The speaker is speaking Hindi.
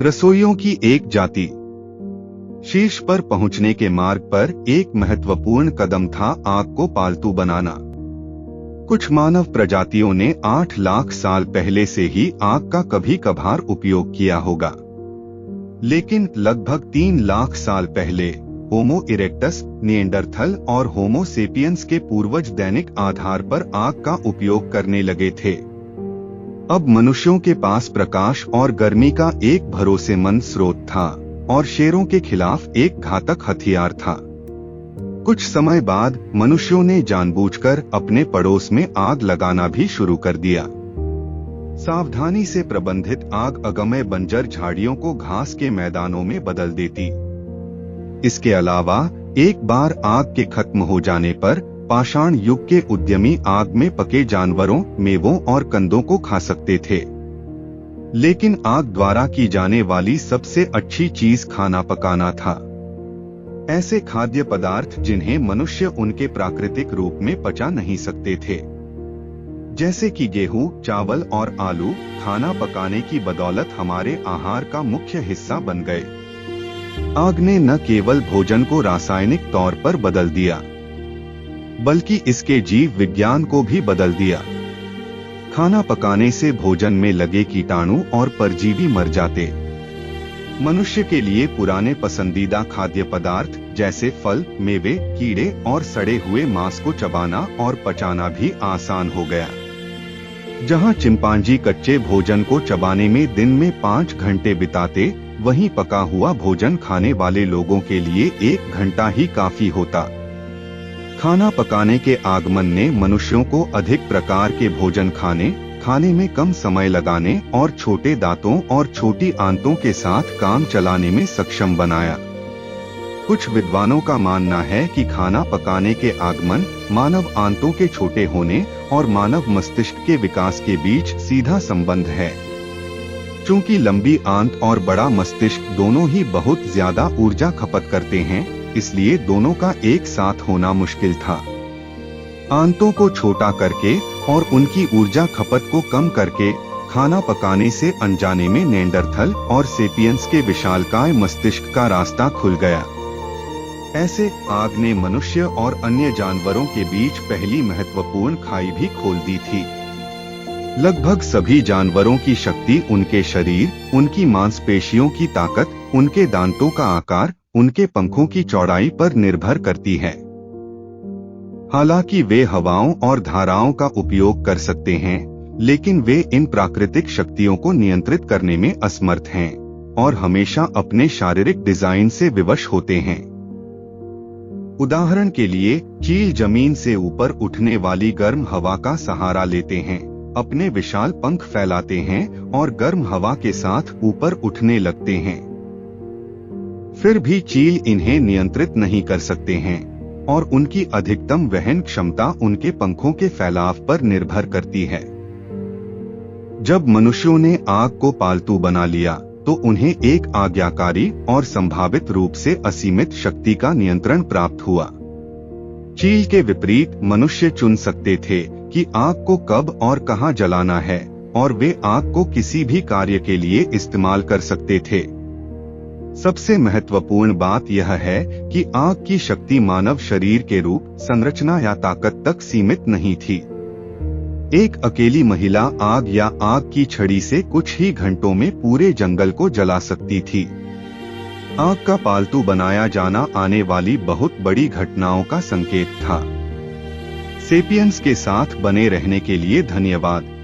रसोइयों की एक जाति। शीर्ष पर पहुंचने के मार्ग पर एक महत्वपूर्ण कदम था आग को पालतू बनाना। कुछ मानव प्रजातियों ने 8 लाख साल पहले से ही आग का कभी कभार उपयोग किया होगा, लेकिन लगभग 3 लाख साल पहले होमो इरेक्टस, निएंडरथल और होमो सेपियंस के पूर्वज दैनिक आधार पर आग का उपयोग करने लगे थे। अब मनुष्यों के पास प्रकाश और गर्मी का एक भरोसेमंद स्रोत था और शेरों के खिलाफ एक घातक हथियार था। कुछ समय बाद मनुष्यों ने जानबूझकर अपने पड़ोस में आग लगाना भी शुरू कर दिया। सावधानी से प्रबंधित आग अगम्य बंजर झाड़ियों को घास के मैदानों में बदल देती। इसके अलावा एक बार आग के खत्म हो जाने पर पाषाण युग के उद्यमी आग में पके जानवरों, मेवों और कंदों को खा सकते थे। लेकिन आग द्वारा की जाने वाली सबसे अच्छी चीज खाना पकाना था। ऐसे खाद्य पदार्थ जिन्हें मनुष्य उनके प्राकृतिक रूप में पचा नहीं सकते थे, जैसे कि गेहूं, चावल और आलू, खाना पकाने की बदौलत हमारे आहार का मुख्य हिस्सा बन गए। आग ने न केवल भोजन को रासायनिक तौर पर बदल दिया, बल्कि इसके जीव विज्ञान को भी बदल दिया। खाना पकाने से भोजन में लगे कीटाणु और परजीवी मर जाते। मनुष्य के लिए पुराने पसंदीदा खाद्य पदार्थ जैसे फल, मेवे, कीड़े और सड़े हुए मांस को चबाना और पचाना भी आसान हो गया। जहां चिंपांजी कच्चे भोजन को चबाने में दिन में 5 घंटे बिताते, वहीं पका हुआ भोजन खाने वाले लोगों के लिए 1 घंटा ही काफी होता। खाना पकाने के आगमन ने मनुष्यों को अधिक प्रकार के भोजन खाने में कम समय लगाने और छोटे दांतों और छोटी आंतों के साथ काम चलाने में सक्षम बनाया। कुछ विद्वानों का मानना है कि खाना पकाने के आगमन मानव आंतों के छोटे होने और मानव मस्तिष्क के विकास के बीच सीधा संबंध है। चूंकि लंबी आंत और बड़ा मस्तिष्क दोनों ही बहुत ज्यादा ऊर्जा खपत करते हैं, इसलिए दोनों का एक साथ होना मुश्किल था। आंतों को छोटा करके और उनकी ऊर्जा खपत को कम करके खाना पकाने से अनजाने में नेंडरथल और सेपियंस के विशालकाय मस्तिष्क का रास्ता खुल गया। ऐसे आग ने मनुष्य और अन्य जानवरों के बीच पहली महत्वपूर्ण खाई भी खोल दी थी। लगभग सभी जानवरों की शक्ति उनके शरीर, उनकी मांसपेशियों की ताकत, उनके दांतों का आकार, उनके पंखों की चौड़ाई पर निर्भर करती है। हालांकि वे हवाओं और धाराओं का उपयोग कर सकते हैं, लेकिन वे इन प्राकृतिक शक्तियों को नियंत्रित करने में असमर्थ हैं और हमेशा अपने शारीरिक डिजाइन से विवश होते हैं। उदाहरण के लिए, चील जमीन से ऊपर उठने वाली गर्म हवा का सहारा लेते हैं, अपने विशाल पंख फैलाते हैं और गर्म हवा के साथ ऊपर उठने लगते हैं। फिर भी चील इन्हें नियंत्रित नहीं कर सकते हैं और उनकी अधिकतम वहन क्षमता उनके पंखों के फैलाव पर निर्भर करती है। जब मनुष्यों ने आग को पालतू बना लिया, तो उन्हें एक आज्ञाकारी और संभावित रूप से असीमित शक्ति का नियंत्रण प्राप्त हुआ। चील के विपरीत मनुष्य चुन सकते थे कि आग को कब और कहां जलाना है, और वे आग को किसी भी कार्य के लिए इस्तेमाल कर सकते थे। सबसे महत्वपूर्ण बात यह है कि आग की शक्ति मानव शरीर के रूप, संरचना या ताकत तक सीमित नहीं थी। एक अकेली महिला आग या आग की छड़ी से कुछ ही घंटों में पूरे जंगल को जला सकती थी। आग का पालतू बनाया जाना आने वाली बहुत बड़ी घटनाओं का संकेत था। सेपियंस के साथ बने रहने के लिए धन्यवाद।